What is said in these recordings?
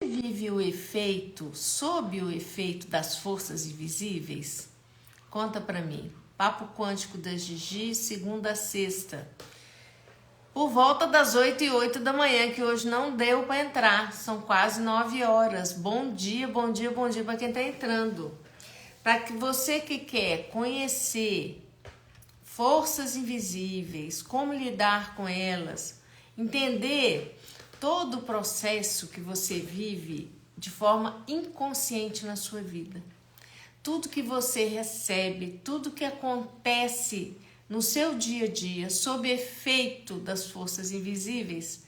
Vive o efeito, sob o efeito das forças invisíveis? Conta pra mim. Papo Quântico da Gigi, segunda a sexta. Por volta das 8h08 da manhã, que hoje não deu para entrar. São quase 9 horas. Bom dia, bom dia, bom dia para quem tá entrando. Para que você que quer conhecer forças invisíveis, como lidar com elas, entender todo o processo que você vive de forma inconsciente na sua vida. Tudo que você recebe, tudo que acontece no seu dia a dia, sob efeito das forças invisíveis,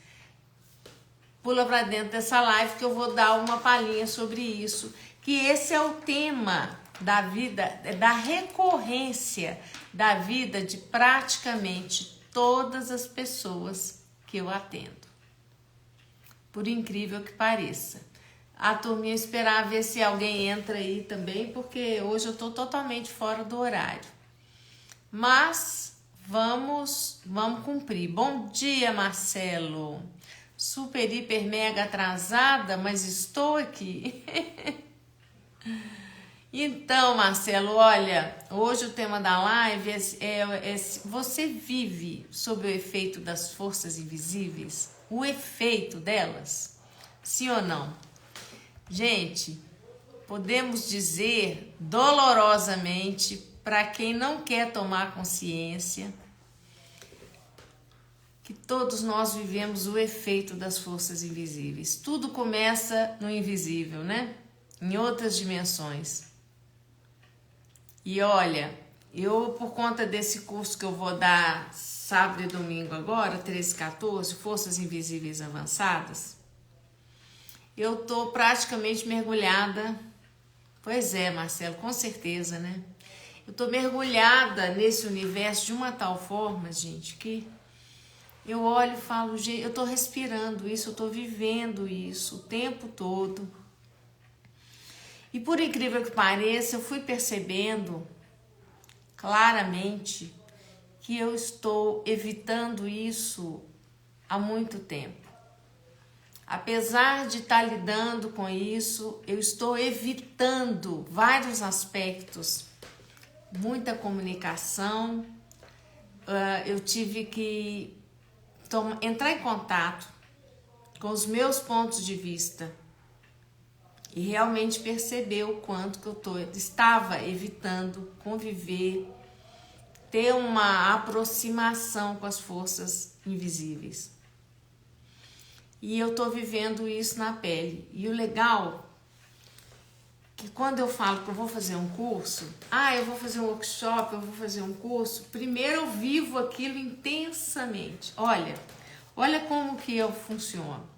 pula para dentro dessa live que eu vou dar uma palhinha sobre isso, que esse é o tema da vida, da recorrência da vida de praticamente todas as pessoas que eu atendo. Por incrível que pareça. A turminha esperar ver se alguém entra aí também, porque hoje eu tô totalmente fora do horário. Mas vamos cumprir. Bom dia, Marcelo. Super, hiper, mega atrasada, mas estou aqui. Então, Marcelo, olha, hoje o tema da live é você vive sob o efeito das forças invisíveis? O efeito delas? Sim ou não? Gente, podemos dizer dolorosamente, para quem não quer tomar consciência, que todos nós vivemos o efeito das forças invisíveis. Tudo começa no invisível, né? Em outras dimensões. E olha, eu por conta desse curso que eu vou dar sábado e domingo agora, 13 e 14, Forças Invisíveis Avançadas, eu tô praticamente mergulhada. Pois é, Marcelo, com certeza, né? Eu tô mergulhada nesse universo de uma tal forma, gente, que eu olho e falo, gente, eu tô respirando isso, eu tô vivendo isso o tempo todo. E por incrível que pareça, eu fui percebendo claramente que eu estou evitando isso há muito tempo. Apesar de estar lidando com isso, eu estou evitando vários aspectos, muita comunicação. Eu tive que entrar em contato com os meus pontos de vista e realmente perceber o quanto que estava evitando conviver, ter uma aproximação com as forças invisíveis. E eu tô vivendo isso na pele. E o legal que quando eu falo que eu vou fazer um curso, eu vou fazer um workshop, eu vou fazer um curso, primeiro eu vivo aquilo intensamente. Olha como que eu funciono.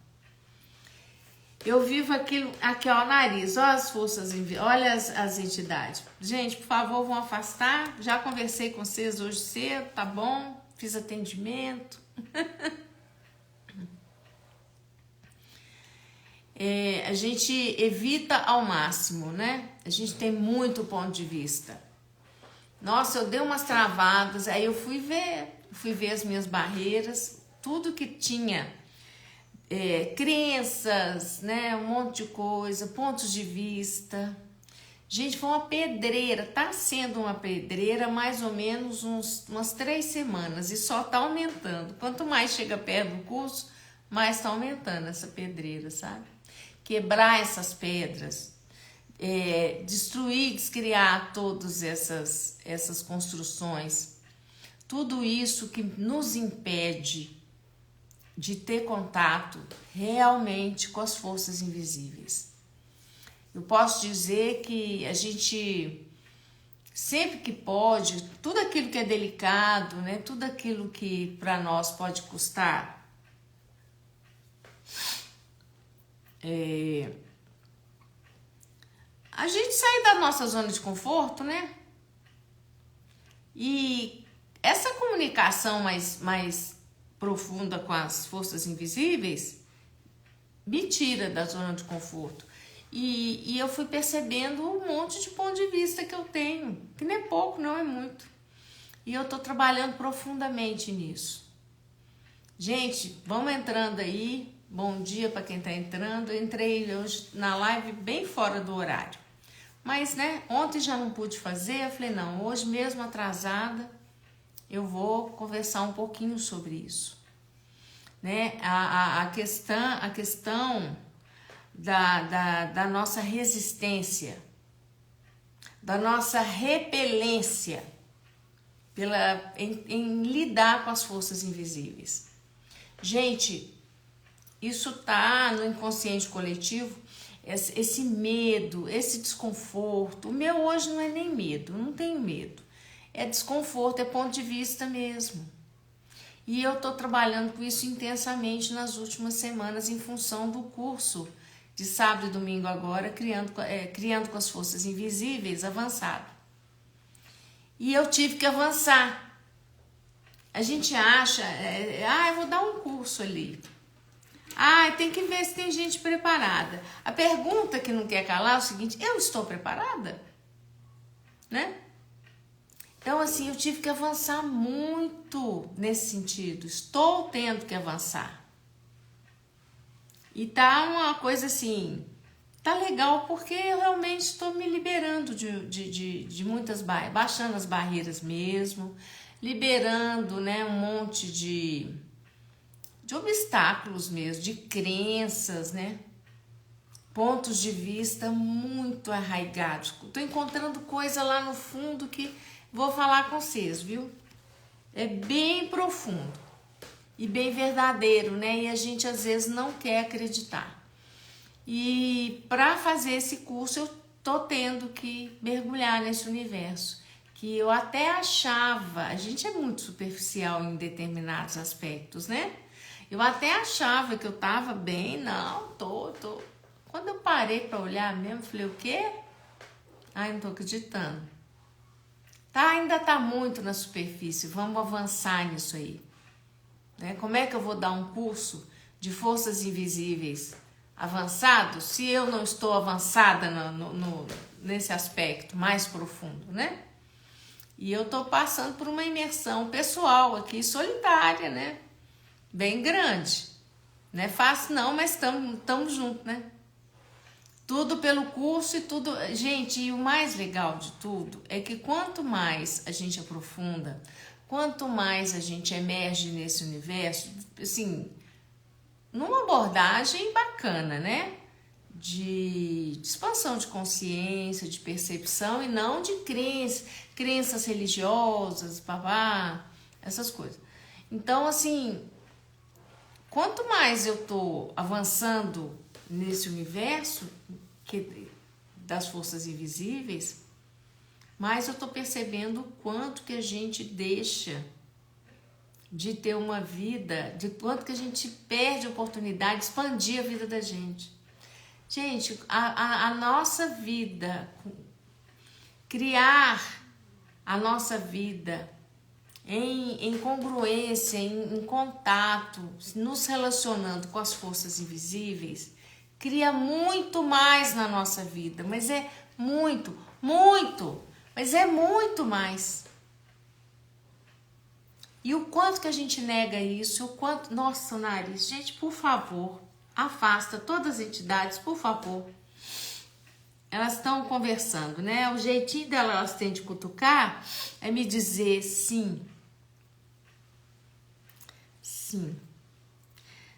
Eu vivo aquilo, aqui ó, o nariz, ó as forças, olha as entidades. Gente, por favor, vão afastar. Já conversei com vocês hoje cedo, tá bom? Fiz atendimento. A gente evita ao máximo, né? A gente tem muito ponto de vista. Nossa, eu dei umas travadas, aí eu fui ver as minhas barreiras, tudo que tinha. Crenças, né, um monte de coisa, pontos de vista. Gente, foi uma pedreira, tá sendo uma pedreira mais ou menos umas 3 semanas e só tá aumentando. Quanto mais chega perto do curso, mais tá aumentando essa pedreira, sabe? Quebrar essas pedras, destruir, descriar todas essas construções, tudo isso que nos impede de ter contato realmente com as forças invisíveis. Eu posso dizer que a gente, sempre que pode, tudo aquilo que é delicado, né, tudo aquilo que para nós pode custar, a gente sair da nossa zona de conforto, né? E essa comunicação mais profunda com as forças invisíveis me tira da zona de conforto. E eu fui percebendo um monte de ponto de vista que eu tenho, que não é pouco, não é muito. E eu tô trabalhando profundamente nisso. Gente, vamos entrando aí, Bom dia para quem está entrando. Eu entrei hoje na live bem fora do horário. Mas, né, ontem já não pude fazer. Eu falei, não, hoje mesmo atrasada, eu vou conversar um pouquinho sobre isso. Né? A questão da nossa resistência, da nossa repelência em lidar com as forças invisíveis. Gente, isso tá no inconsciente coletivo, esse medo, esse desconforto. O meu hoje não é nem medo, não tenho medo. É desconforto, é ponto de vista mesmo. E eu tô trabalhando com isso intensamente nas últimas semanas em função do curso de sábado e domingo agora, criando com as forças invisíveis, avançado. E eu tive que avançar. A gente acha, eu vou dar um curso ali. Tem que ver se tem gente preparada. A pergunta que não quer calar é o seguinte, eu estou preparada? Né? Então, assim, eu tive que avançar muito nesse sentido. Estou tendo que avançar. E tá uma coisa assim, tá legal porque eu realmente estou me liberando de muitas barreiras, baixando as barreiras mesmo, liberando, né, um monte de obstáculos mesmo, de crenças, né, pontos de vista muito arraigados. Tô encontrando coisa lá no fundo que vou falar com vocês, viu? É bem profundo. E bem verdadeiro, né? E a gente às vezes não quer acreditar. E para fazer esse curso eu tô tendo que mergulhar nesse universo, que eu até achava, a gente é muito superficial em determinados aspectos, né? Eu até achava que eu tava bem, não, tô. Quando eu parei para olhar mesmo, falei, o quê? Não tô acreditando. Ainda tá muito na superfície, vamos avançar nisso aí. Né? Como é que eu vou dar um curso de forças invisíveis avançado se eu não estou avançada nesse aspecto mais profundo, né? E eu tô passando por uma imersão pessoal aqui, solitária, né? Bem grande. Não é fácil não, mas estamos juntos, né? Tudo pelo curso e tudo... Gente, e o mais legal de tudo é que quanto mais a gente aprofunda, quanto mais a gente emerge nesse universo, assim, numa abordagem bacana, né? De expansão de consciência, de percepção e não de crenças religiosas, essas coisas. Então, assim, quanto mais eu tô avançando nesse universo das forças invisíveis, mas eu tô percebendo o quanto que a gente deixa de ter uma vida, de quanto que a gente perde a oportunidade de expandir a vida da gente. Gente, a nossa vida, criar a nossa vida em congruência, em contato, nos relacionando com as forças invisíveis, cria muito mais na nossa vida, mas é muito mais. E o quanto que a gente nega isso, o quanto... Nossa, nariz, gente, por favor, afasta todas as entidades, por favor. Elas estão conversando, né? O jeitinho delas têm de cutucar é me dizer sim. Sim.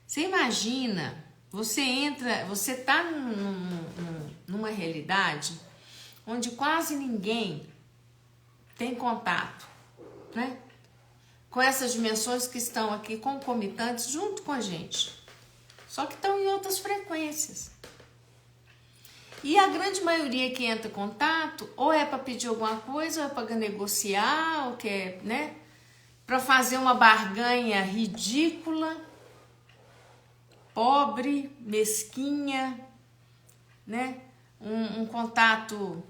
Você imagina, você tá numa realidade onde quase ninguém tem contato, né? Com essas dimensões que estão aqui concomitantes junto com a gente. Só que estão em outras frequências. E a grande maioria que entra em contato, ou é para pedir alguma coisa, ou é para negociar, ou quer, né? Para fazer uma barganha ridícula, pobre, mesquinha, né? Um contato,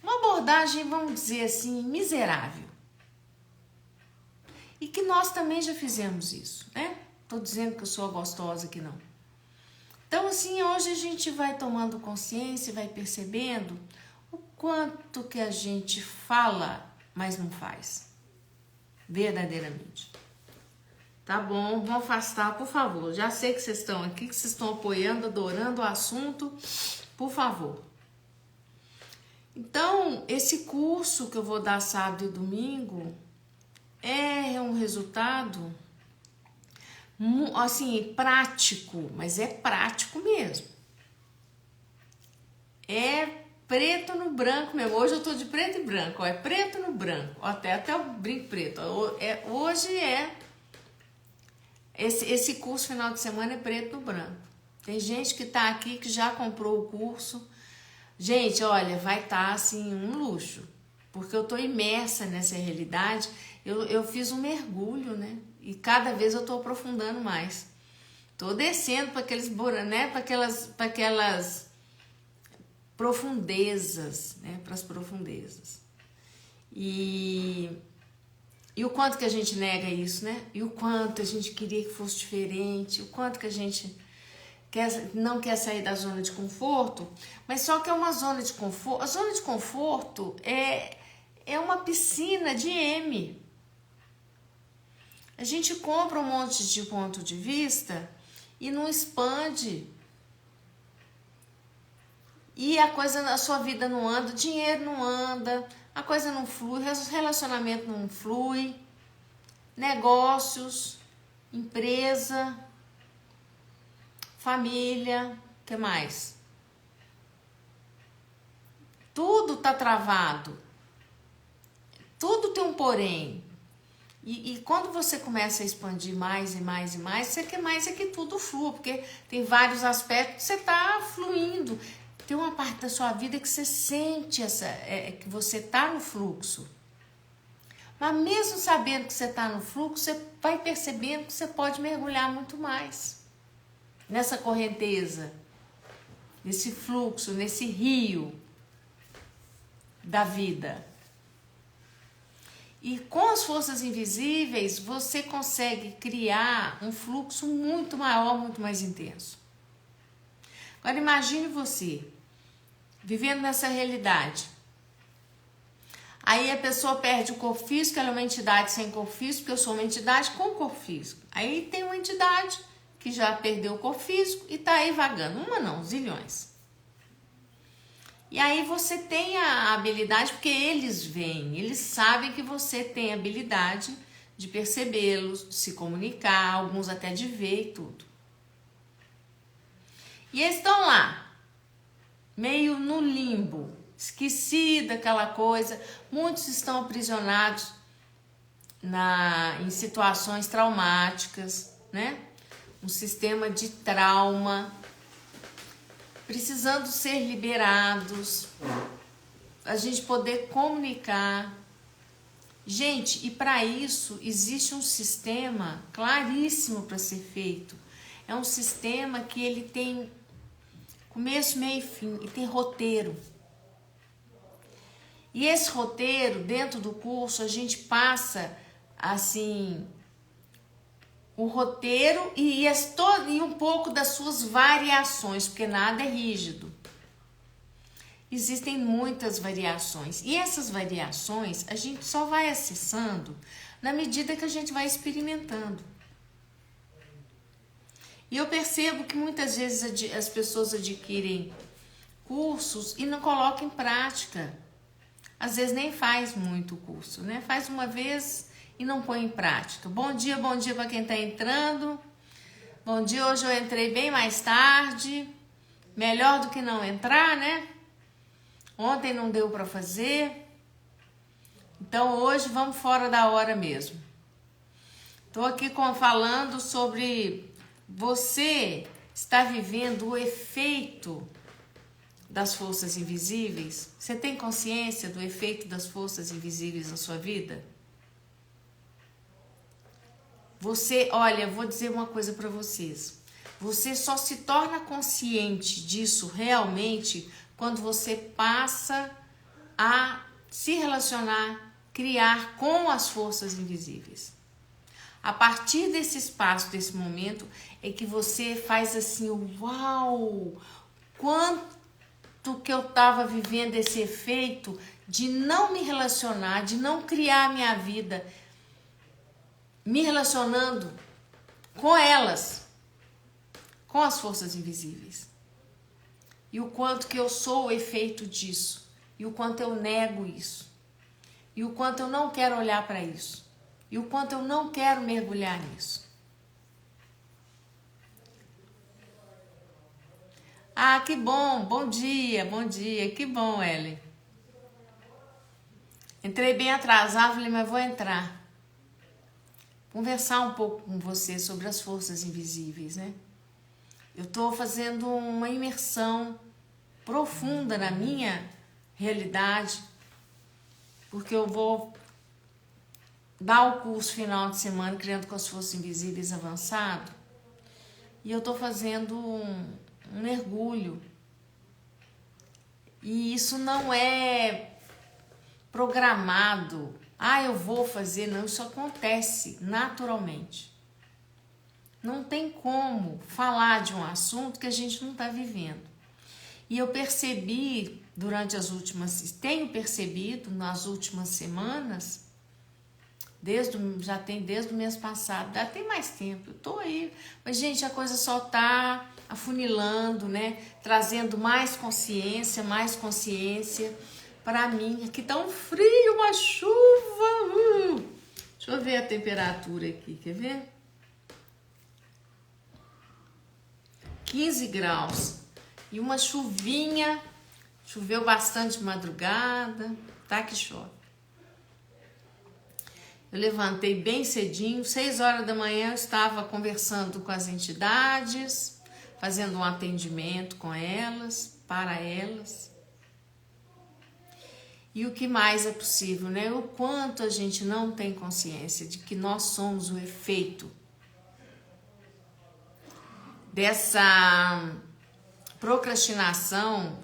uma abordagem, vamos dizer assim, miserável. E que nós também já fizemos isso, né? Tô dizendo que eu sou a gostosa que não. Então, assim, hoje a gente vai tomando consciência e vai percebendo o quanto que a gente fala, mas não faz. Verdadeiramente. Tá bom, vamos afastar, por favor. Já sei que vocês estão aqui, que vocês estão apoiando, adorando o assunto. Por favor. Então, esse curso que eu vou dar sábado e domingo é um resultado, assim, prático, mas é prático mesmo. É preto no branco mesmo. Hoje eu tô de preto e branco, ó, é preto no branco. Ó, até o brinco preto. Hoje é esse curso final de semana é preto no branco. Tem gente que tá aqui que já comprou o curso. Gente, olha, vai estar assim um luxo, porque eu tô imersa nessa realidade. Eu fiz um mergulho, né? E cada vez eu tô aprofundando mais. Tô descendo para aqueles buracos, né? Para aquelas profundezas, né? Para as profundezas. E o quanto que a gente nega isso, né? E o quanto a gente queria que fosse diferente, o quanto que a gente não quer sair da zona de conforto, mas só que é uma zona de conforto. A zona de conforto é uma piscina de M. A gente compra um monte de ponto de vista e não expande. E a coisa na sua vida não anda, o dinheiro não anda, a coisa não flui, o relacionamento não flui, negócios, empresa, família, o que mais? Tudo tá travado. Tudo tem um porém. E quando você começa a expandir mais e mais e mais, você quer mais é que tudo flua, porque tem vários aspectos que você tá fluindo. Tem uma parte da sua vida que você sente que você tá no fluxo. Mas mesmo sabendo que você tá no fluxo, você vai percebendo que você pode mergulhar muito mais nessa correnteza, nesse fluxo, nesse rio da vida. E com as forças invisíveis, você consegue criar um fluxo muito maior, muito mais intenso. Agora imagine você vivendo nessa realidade. Aí a pessoa perde o corpo físico, ela é uma entidade sem corpo físico, porque eu sou uma entidade com corpo físico. Aí tem uma entidade que já perdeu o corpo físico e tá aí vagando. Uma não, zilhões. E aí você tem a habilidade, porque eles veem, eles sabem que você tem habilidade de percebê-los, de se comunicar, alguns até de ver e tudo. E eles estão lá, meio no limbo, esquecida aquela coisa. Muitos estão aprisionados em situações traumáticas, né? Um sistema de trauma, precisando ser liberados, a gente poder comunicar. Gente, e para isso existe um sistema claríssimo para ser feito. É um sistema que ele tem começo, meio e fim, e tem roteiro. E esse roteiro, dentro do curso, a gente passa, assim, o roteiro e um pouco das suas variações, porque nada é rígido. Existem muitas variações. E essas variações a gente só vai acessando na medida que a gente vai experimentando. E eu percebo que muitas vezes as pessoas adquirem cursos e não colocam em prática. Às vezes nem faz muito o curso, né? Faz uma vez e não põe em prática. Bom dia para quem está entrando. Bom dia, hoje eu entrei bem mais tarde. Melhor do que não entrar, né? Ontem não deu para fazer. Então hoje vamos fora da hora mesmo. Estou aqui falando sobre você estar vivendo o efeito das forças invisíveis. Você tem consciência do efeito das forças invisíveis na sua vida? Você, olha, vou dizer uma coisa para vocês. Você só se torna consciente disso realmente quando você passa a se relacionar, criar com as forças invisíveis. A partir desse espaço, desse momento, é que você faz assim, uau, quanto que eu estava vivendo esse efeito de não me relacionar, de não criar a minha vida, me relacionando com elas, com as forças invisíveis. E o quanto que eu sou o efeito disso, e o quanto eu nego isso, e o quanto eu não quero olhar para isso, e o quanto eu não quero mergulhar nisso. Ah, que bom, bom dia, que bom, Ellen. Entrei bem atrasado, falei, mas vou entrar. Conversar um pouco com você sobre as forças invisíveis, né? Eu estou fazendo uma imersão profunda na minha realidade, porque eu vou dar o curso final de semana Criando com as Forças Invisíveis avançado, e eu estou fazendo um mergulho. E isso não é programado. Ah, eu vou fazer. Não, isso acontece naturalmente. Não tem como falar de um assunto que a gente não está vivendo. E eu percebi tenho percebido nas últimas semanas, desde o mês passado, já tem mais tempo, eu tô aí, mas gente, a coisa só tá afunilando, né? Trazendo mais consciência para mim. Aqui tá um frio, uma chuva. Deixa eu ver a temperatura aqui, quer ver? 15 graus. E uma chuvinha, choveu bastante de madrugada, tá que chove. Eu levantei bem cedinho, 6 horas da manhã eu estava conversando com as entidades, fazendo um atendimento com elas, para elas. E o que mais é possível, né? O quanto a gente não tem consciência de que nós somos o efeito dessa procrastinação,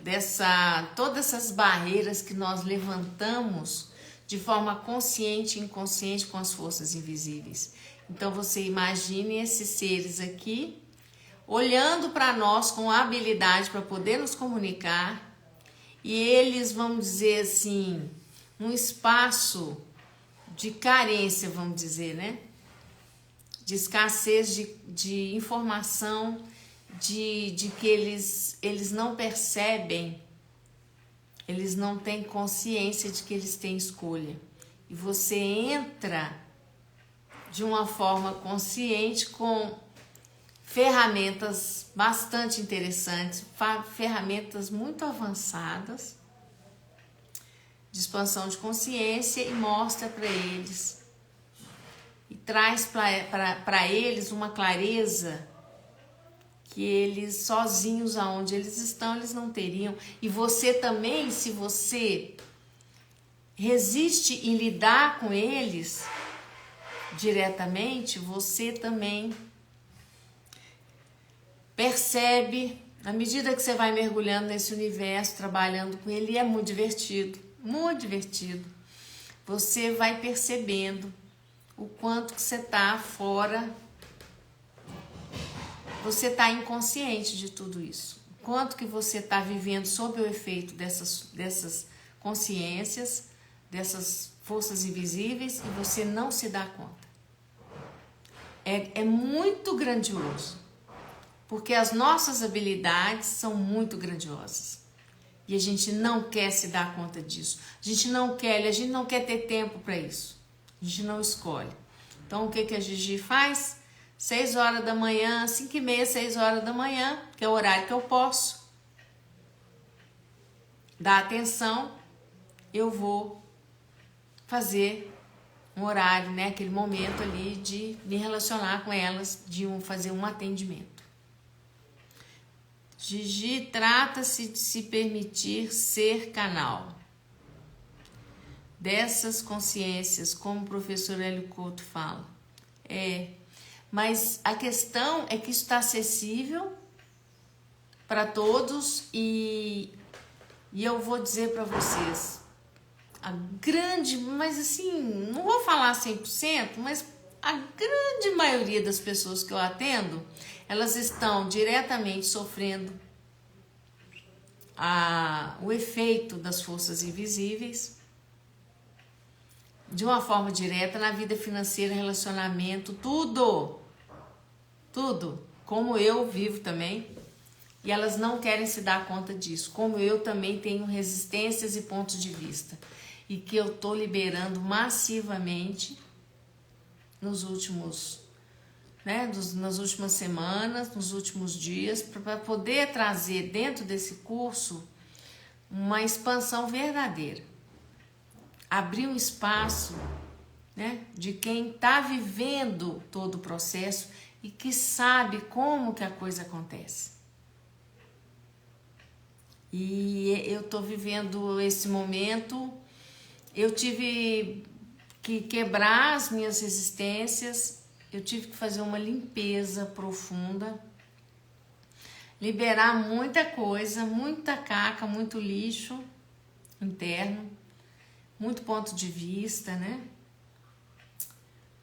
todas essas barreiras que nós levantamos de forma consciente e inconsciente com as forças invisíveis. Então você imagine esses seres aqui olhando para nós com habilidade para poder nos comunicar, e eles, vamos dizer assim, um espaço de carência, vamos dizer, né? De escassez de informação, de que eles não percebem, eles não têm consciência de que eles têm escolha. E você entra de uma forma consciente com ferramentas bastante interessantes, ferramentas muito avançadas de expansão de consciência, e mostra para eles e traz para eles uma clareza que eles sozinhos, aonde eles estão, eles não teriam. E você também, se você resiste em lidar com eles diretamente, você também percebe, na medida que você vai mergulhando nesse universo, trabalhando com ele, e é muito divertido, muito divertido. Você vai percebendo o quanto que você está fora, você está inconsciente de tudo isso. O quanto que você está vivendo sob o efeito dessas consciências, dessas forças invisíveis, e você não se dá conta. É muito grandioso, porque as nossas habilidades são muito grandiosas. E a gente não quer se dar conta disso. A gente não quer ter tempo para isso. A gente não escolhe. Então, o que a Gigi faz? 6 horas da manhã, 5h30, 6 horas da manhã, que é o horário que eu posso dar atenção, eu vou fazer um horário, né? Aquele momento ali de me relacionar com elas, fazer um atendimento. Gigi, trata-se de se permitir ser canal dessas consciências, como o professor Hélio Couto fala. Mas a questão é que isso está acessível para todos, e eu vou dizer para vocês, mas assim, não vou falar 100%, mas a grande maioria das pessoas que eu atendo, elas estão diretamente sofrendo o efeito das forças invisíveis, de uma forma direta, na vida financeira, relacionamento, tudo. tudo, como eu vivo também, e elas não querem se dar conta disso, como eu também tenho resistências e pontos de vista, e que eu tô liberando massivamente nos últimos, nas últimas semanas, nos últimos dias, para poder trazer dentro desse curso uma expansão verdadeira, abrir um espaço, de quem está vivendo todo o processo e que sabe como que a coisa acontece. E eu estou vivendo esse momento, eu tive que quebrar as minhas resistências, eu tive que fazer uma limpeza profunda, liberar muita coisa, muita caca, muito lixo interno, muito ponto de vista,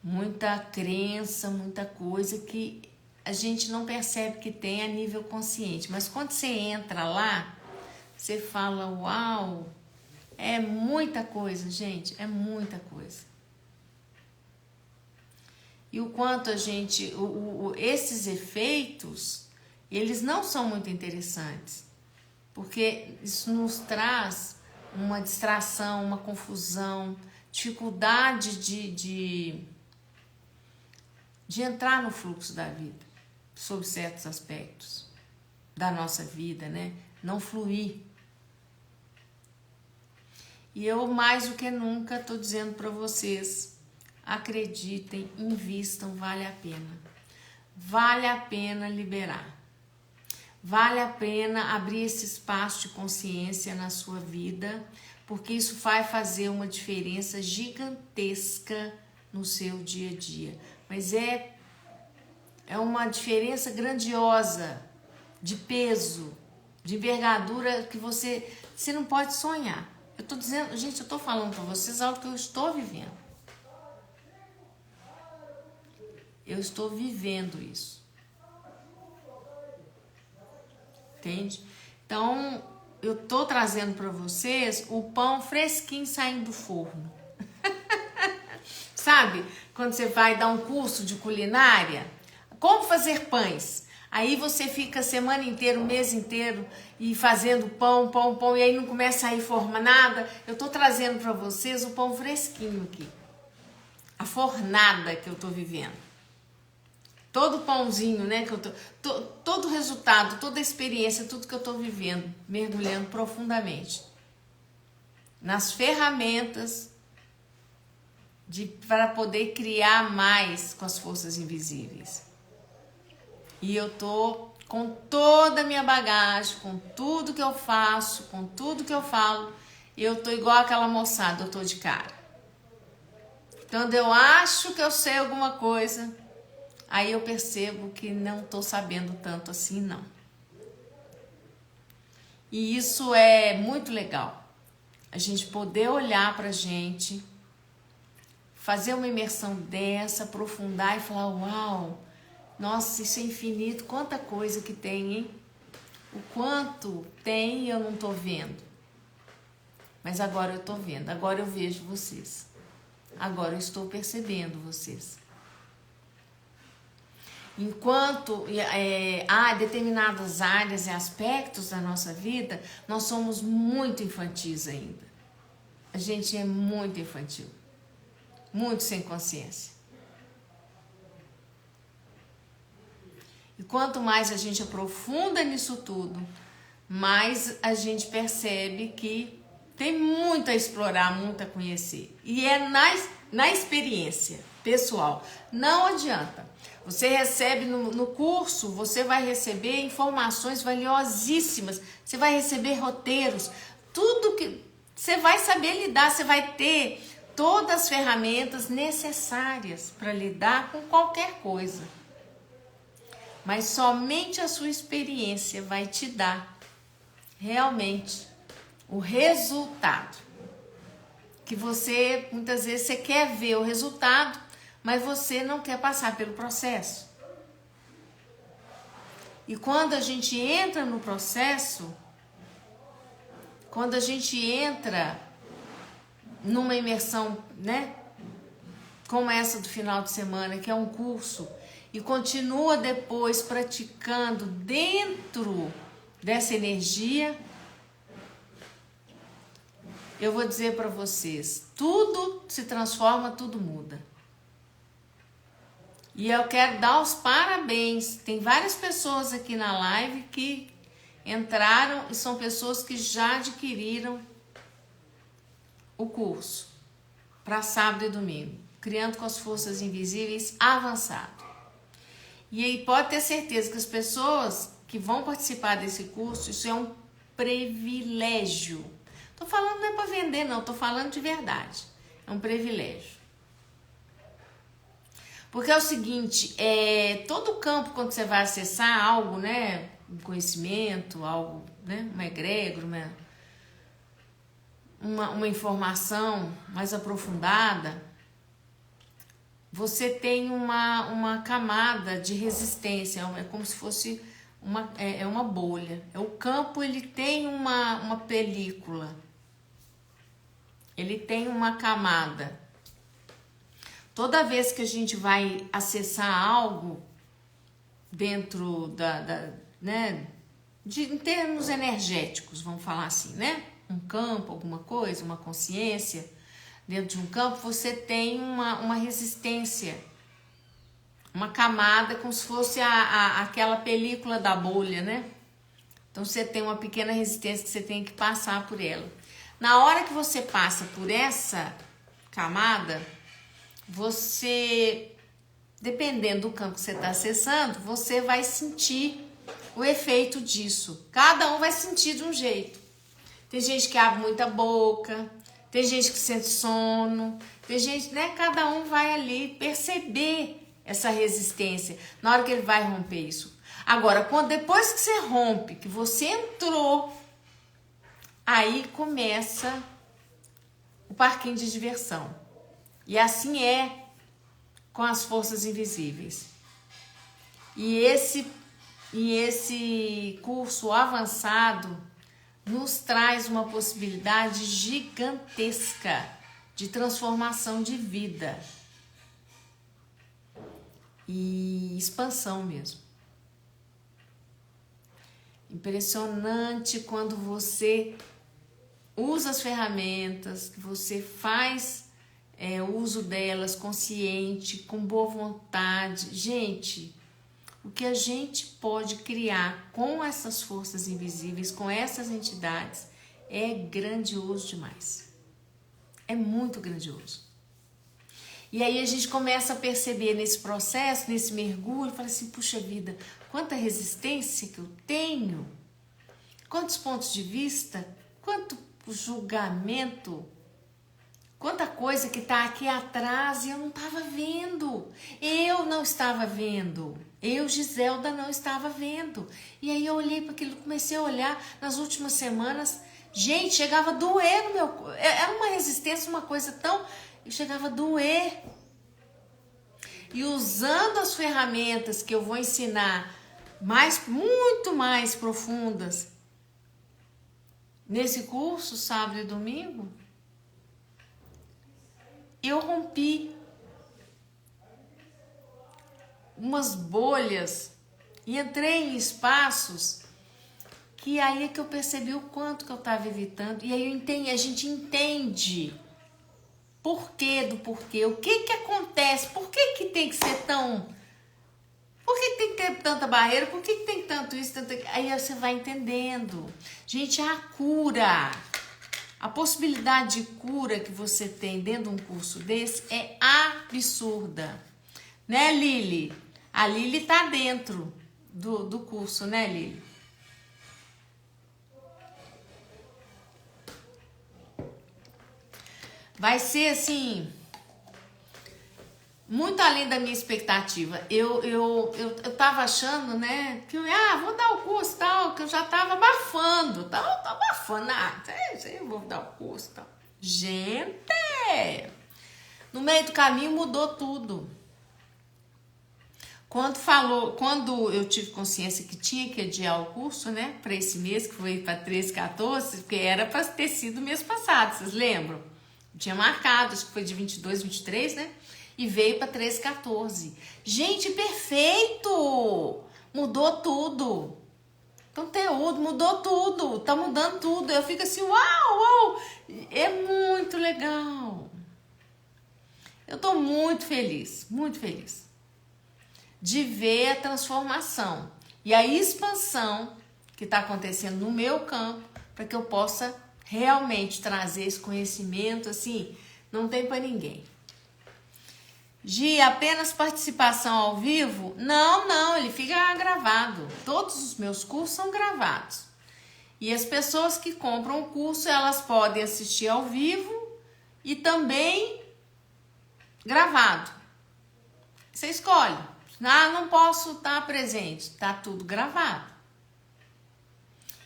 muita crença, muita coisa que a gente não percebe que tem a nível consciente. Mas quando você entra lá, você fala, uau, é muita coisa, gente, é muita coisa. E o quanto a gente, esses efeitos, eles não são muito interessantes, porque isso nos traz uma distração, uma confusão, dificuldade de entrar no fluxo da vida, sob certos aspectos da nossa vida, não fluir. E eu, mais do que nunca, estou dizendo para vocês, acreditem, invistam, vale a pena. Vale a pena liberar. Vale a pena abrir esse espaço de consciência na sua vida, porque isso vai fazer uma diferença gigantesca no seu dia a dia. Mas é uma diferença grandiosa, de peso, de envergadura que você não pode sonhar. Eu tô dizendo, gente, eu tô falando para vocês algo que eu estou vivendo. Eu estou vivendo isso. Entende? Então, eu tô trazendo para vocês o pão fresquinho saindo do forno. Sabe? Quando você vai dar um curso de culinária, como fazer pães? Aí você fica a semana inteira, o mês inteiro, e fazendo pão, e aí não começa a sair forma nada. Eu tô trazendo para vocês o pão fresquinho aqui. A fornada que eu tô vivendo. Todo pãozinho, que eu tô, todo o resultado, toda a experiência, tudo que eu tô vivendo, mergulhando profundamente nas ferramentas para poder criar mais com as forças invisíveis. E eu tô com toda a minha bagagem, com tudo que eu faço, com tudo que eu falo, eu tô igual aquela moçada, eu tô de cara. Quando eu acho que eu sei alguma coisa, aí eu percebo que não tô sabendo tanto assim, não. E isso é muito legal. A gente poder olhar pra gente, fazer uma imersão dessa, aprofundar e falar, uau, nossa, isso é infinito, quanta coisa que tem, hein? O quanto tem e eu não tô vendo. Mas agora eu tô vendo, agora eu vejo vocês. Agora eu estou percebendo vocês. Enquanto há determinadas áreas e aspectos da nossa vida, nós somos muito infantis ainda. A gente é muito infantil. Muito sem consciência. E quanto mais a gente aprofunda nisso tudo, mais a gente percebe que tem muito a explorar, muito a conhecer. E é na experiência pessoal. Não adianta. Você recebe no curso, você vai receber informações valiosíssimas. Você vai receber roteiros. Tudo que você vai saber lidar. Você vai ter todas as ferramentas necessárias para lidar com qualquer coisa. Mas somente a sua experiência vai te dar realmente o resultado. Que você, muitas vezes, você quer ver o resultado, mas você não quer passar pelo processo. E quando a gente entra no processo, quando a gente entra numa imersão, como essa do final de semana, que é um curso e continua depois praticando dentro dessa energia, eu vou dizer para vocês, tudo se transforma, tudo muda. E eu quero dar os parabéns. Tem várias pessoas aqui na live que entraram e são pessoas que já adquiriram o curso para sábado e domingo, Criando com as Forças Invisíveis avançado. E aí pode ter certeza que as pessoas que vão participar desse curso, isso é um privilégio. Tô falando não é para vender não, tô falando de verdade. É um privilégio. Porque é o seguinte, todo campo quando você vai acessar algo, né, um conhecimento, algo, né, uma egrégora, uma informação mais aprofundada, você tem uma camada de resistência, é como se fosse uma bolha. O campo, ele tem uma película, ele tem uma camada. Toda vez que a gente vai acessar algo dentro né, em termos energéticos, vamos falar assim, né? Um campo, alguma coisa, uma consciência, dentro de um campo você tem uma resistência, uma camada como se fosse aquela película da bolha, né? Então você tem uma pequena resistência que você tem que passar por ela. Na hora que você passa por essa camada, você, dependendo do campo que você está acessando, você vai sentir o efeito disso. Cada um vai sentir de um jeito. Tem gente que abre muita boca, tem gente que sente sono, tem gente, né? Cada um vai ali perceber essa resistência na hora que ele vai romper isso. Agora, depois que você rompe, que você entrou, aí começa o parquinho de diversão. E assim é com as forças invisíveis. E esse curso avançado nos traz uma possibilidade gigantesca de transformação de vida e expansão mesmo. Impressionante quando você usa as ferramentas, que você faz o uso delas consciente, com boa vontade. Gente, o que a gente pode criar com essas forças invisíveis, com essas entidades, é grandioso demais. É muito grandioso. E aí a gente começa a perceber nesse processo, nesse mergulho, fala assim, puxa vida, quanta resistência que eu tenho, quantos pontos de vista, quanto julgamento, quanta coisa que está aqui atrás e eu não estava vendo. Eu não estava vendo. Eu, Giselda, não estava vendo. E aí eu olhei para aquilo, comecei a olhar nas últimas semanas. Gente, chegava a doer no meu corpo. Era uma resistência, uma coisa tão... chegava a doer. E usando as ferramentas que eu vou ensinar, muito mais profundas, nesse curso, sábado e domingo, eu rompi umas bolhas e entrei em espaços que aí é que eu percebi o quanto que eu estava evitando. E aí a gente entende porquê do porquê, o que que acontece, por que que tem que ser tão... Por que tem que ter tanta barreira, por que tem tanto isso, tanto... Aí você vai entendendo. Gente, a cura... A possibilidade de cura que você tem dentro de um curso desse é absurda. Né, Lili? A Lili tá dentro do curso, né, Lili? Vai ser, assim, muito além da minha expectativa. Eu tava achando, né, que vou dar o curso tal, que eu já tava abafando, tô abafando, eu vou dar o curso tal. Gente, no meio do caminho mudou tudo. Quando eu tive consciência que tinha que adiar o curso, né, para esse mês, que foi para 13, 14, porque era para ter sido mês passado, vocês lembram? Eu tinha marcado, acho que foi de 22, 23, né? e veio para 13,14. Gente, perfeito! Mudou tudo. Conteúdo, mudou tudo. Tá mudando tudo. Eu fico assim, uau! É muito legal. Eu tô muito feliz de ver a transformação e a expansão que está acontecendo no meu campo, para que eu possa realmente trazer esse conhecimento, assim, não tem para ninguém. Gi, apenas participação ao vivo? Não, ele fica gravado. Todos os meus cursos são gravados. E as pessoas que compram o curso, elas podem assistir ao vivo e também gravado. Você escolhe. Ah, não posso estar presente. Tá tudo gravado.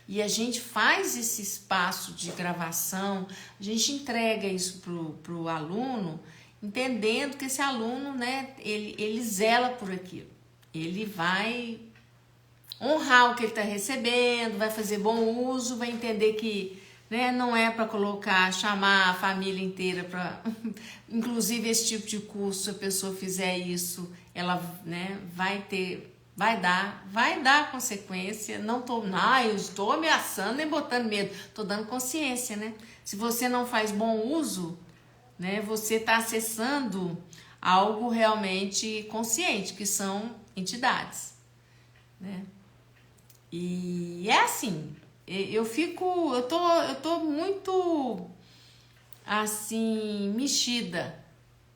E a gente faz esse espaço de gravação, a gente entrega isso pro aluno, entendendo que esse aluno, né, ele zela por aquilo. Ele vai honrar o que ele está recebendo, vai fazer bom uso, vai entender que, né, não é para chamar a família inteira para... Inclusive, esse tipo de curso, se a pessoa fizer isso, ela, né, vai dar consequência. Eu estou ameaçando nem botando medo, estou dando consciência, né? Se você não faz bom uso, né, você está acessando algo realmente consciente, que são entidades, né? E é assim, eu tô muito assim mexida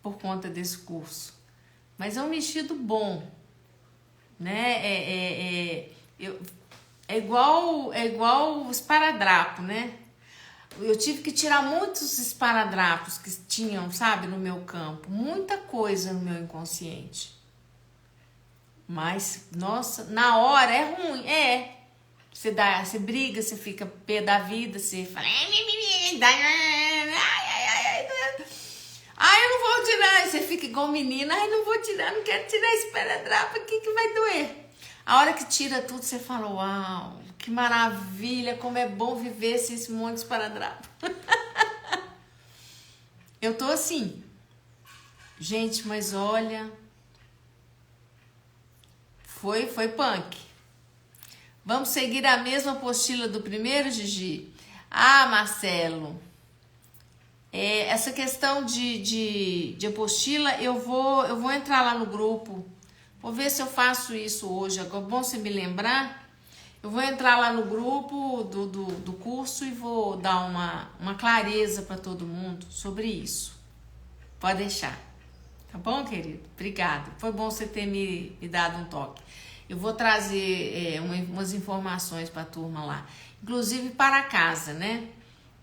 por conta desse curso, mas é um mexido bom, né? É igual o esparadrapo, né? Eu tive que tirar muitos esparadrapos que tinham, sabe, no meu campo, muita coisa no meu inconsciente. Mas, nossa, na hora é ruim, você briga, você fica pé da vida, você fala, eu não vou tirar, você fica igual menina, não vou tirar, não quero tirar esparadrapo aqui que vai doer. A hora que tira tudo, você fala, uau, que maravilha, como é bom viver sem esse monte de esparadrapo. Eu tô assim, gente, mas olha, foi punk. Vamos seguir a mesma apostila do primeiro, Gigi? Ah, Marcelo, essa questão de apostila, eu vou entrar lá no grupo, vou ver se eu faço isso hoje. Agora, bom você me lembrar. Eu vou entrar lá no grupo do curso e vou dar uma clareza para todo mundo sobre isso. Pode deixar. Tá bom, querido? Obrigada. Foi bom você ter me dado um toque. Eu vou trazer umas informações para a turma lá. Inclusive para casa, né?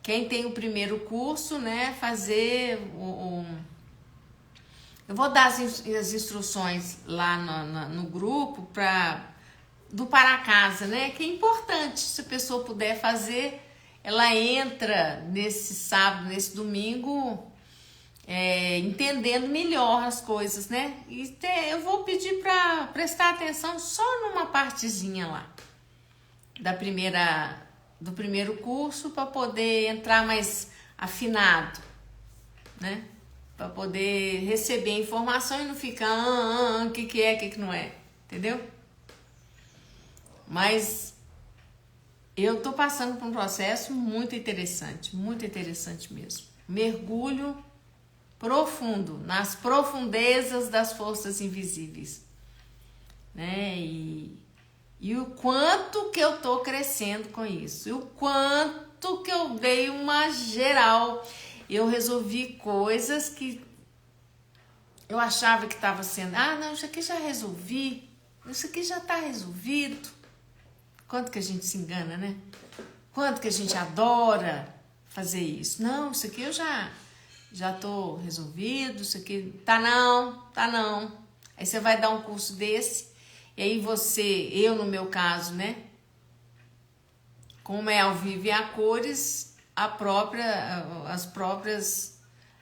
Quem tem o primeiro curso, né? Fazer Eu vou dar as instruções lá no grupo do para casa, né? Que é importante, se a pessoa puder fazer, ela entra nesse sábado, nesse domingo, entendendo melhor as coisas, né? E eu vou pedir para prestar atenção só numa partezinha lá do primeiro curso, para poder entrar mais afinado, né? Para poder receber a informação e não ficar o que é, o que não é, entendeu? Mas eu tô passando por um processo muito interessante mesmo. Mergulho profundo, nas profundezas das forças invisíveis, né? E o quanto que eu tô crescendo com isso, e o quanto que eu dei uma geral. Eu resolvi coisas que eu achava que estava sendo, não, isso aqui já resolvi, isso aqui já tá resolvido. Quanto que a gente se engana, né? Quanto que a gente adora fazer isso. Não, isso aqui eu já tô resolvido, isso aqui tá não. Aí você vai dar um curso desse, e aí eu no meu caso, né? Como é ao vivo e a cores, a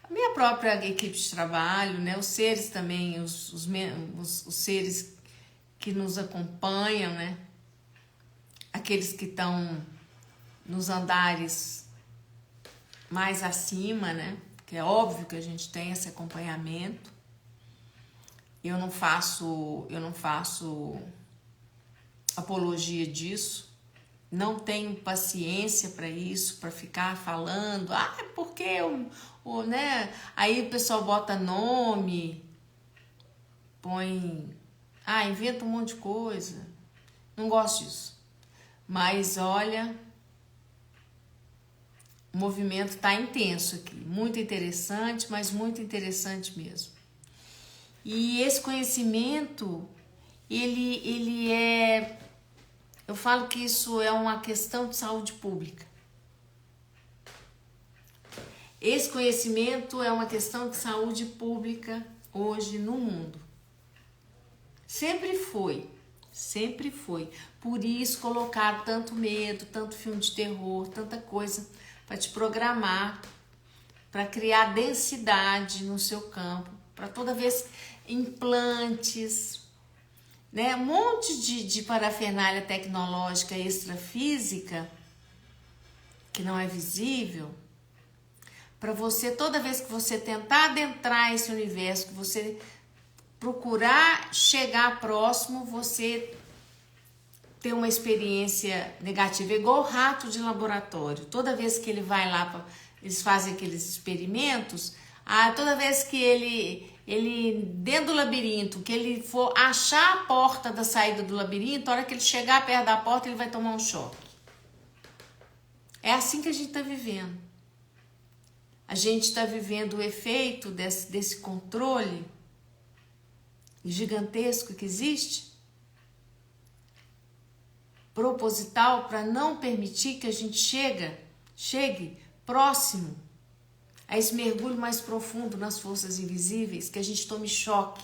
minha própria equipe de trabalho, né? Os seres também, os seres que nos acompanham, né? Aqueles que estão nos andares mais acima, né? Que é óbvio que a gente tem esse acompanhamento. Eu não faço apologia disso. Não tenho paciência para isso, para ficar falando, é porque né? Aí o pessoal bota nome, põe, inventa um monte de coisa. Não gosto disso. Mas olha, o movimento tá intenso aqui, muito interessante, mas muito interessante mesmo. E esse conhecimento, ele é, eu falo que isso é uma questão de saúde pública. Esse conhecimento é uma questão de saúde pública hoje no mundo. Sempre foi. Por isso colocar tanto medo, tanto filme de terror, tanta coisa para te programar, para criar densidade no seu campo, para toda vez implantes, né? Um monte de parafernália tecnológica extrafísica que não é visível, para você, toda vez que você tentar adentrar esse universo, que você procurar chegar próximo, você ter uma experiência negativa, igual o rato de laboratório. Toda vez que ele vai lá, eles fazem aqueles experimentos, toda vez que ele dentro do labirinto, que ele for achar a porta da saída do labirinto, a hora que ele chegar perto da porta, ele vai tomar um choque. É assim que a gente está vivendo. A gente está vivendo o efeito desse controle gigantesco que existe, proposital, para não permitir que a gente chegue próximo a esse mergulho mais profundo nas forças invisíveis, que a gente tome choque,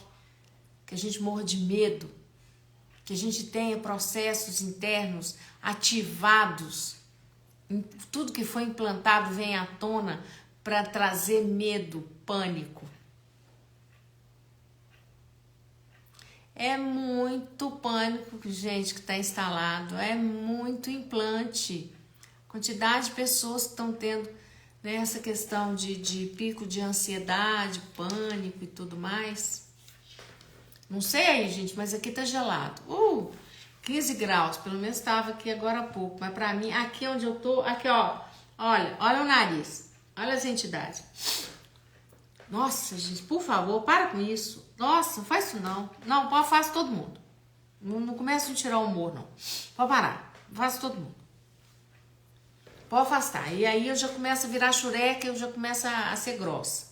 que a gente morra de medo, que a gente tenha processos internos ativados, tudo que foi implantado vem à tona para trazer medo, pânico. É muito pânico, gente, que está instalado, é muito implante. Quantidade de pessoas que estão tendo, né, essa questão de pico de ansiedade, pânico e tudo mais. Não sei aí, gente, mas aqui tá gelado. 15 graus, pelo menos estava aqui agora há pouco. Mas pra mim, aqui onde eu tô, aqui ó, olha o nariz, olha as entidades. Nossa, gente, por favor, para com isso. Nossa, não faz isso não. Não, pode fazer todo mundo. Não começa a tirar o humor, não. Pode parar, faz todo mundo. Pode afastar. E aí eu já começo a virar xureca, eu já começo a ser grossa.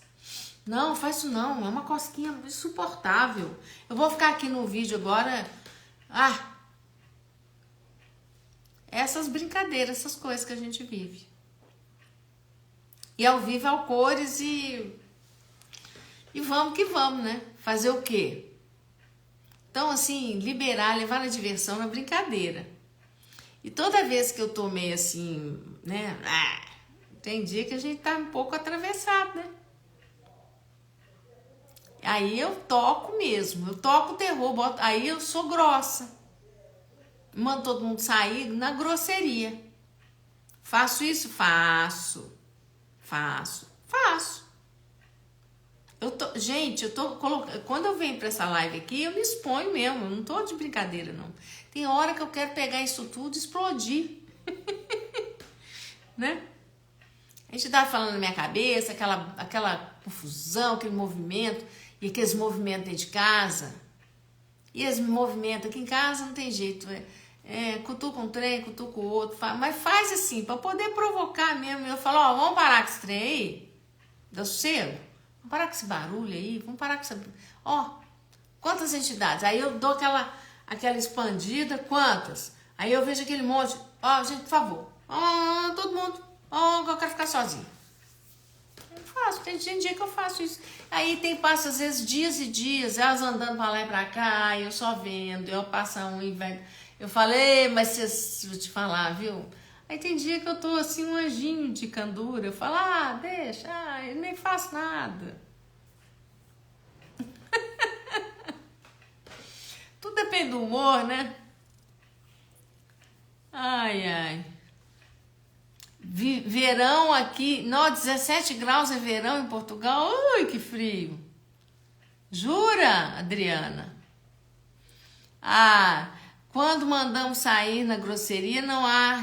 Não, faz isso não, é uma cosquinha insuportável. Eu vou ficar aqui no vídeo agora. Essas brincadeiras, essas coisas que a gente vive. E ao vivo, ao cores e vamos que vamos, né? Fazer o quê? Então, assim, liberar, levar na diversão, na brincadeira. E toda vez que eu tô meio assim, né? Tem dia que a gente tá um pouco atravessado, né? Aí eu toco mesmo, eu toco o terror, aí eu sou grossa. Mando todo mundo sair na grosseria. Faço isso? Faço. Gente, quando eu venho pra essa live aqui, eu me exponho mesmo, eu não tô de brincadeira, não. Tem hora que eu quero pegar isso tudo e explodir. Né? A gente tava falando na minha cabeça, aquela confusão, aquele movimento, e aqueles movimentos dentro de casa. E esse movimento aqui em casa não tem jeito, cutuca um trem, cutuca o outro, mas faz assim, pra poder provocar mesmo. Eu falo, vamos parar com esse trem aí, dá sossego. Vamos parar com esse barulho aí, vamos parar com essa... Quantas entidades? Aí eu dou aquela expandida, quantas? Aí eu vejo aquele monte, gente, por favor, todo mundo, eu quero ficar sozinho. Eu faço, tem dia que eu faço isso. Aí passa às vezes dias e dias, elas andando pra lá e pra cá, eu só vendo, eu passo e vai... Eu falei, mas vou te falar, viu? Aí tem dia que eu tô assim, um anjinho de candura. Eu falo, deixa, eu nem faço nada. Tudo depende do humor, né? Ai. Verão aqui, 17 graus é verão em Portugal. Ui, que frio. Jura, Adriana? Ah, quando mandamos sair na grosseria, não há...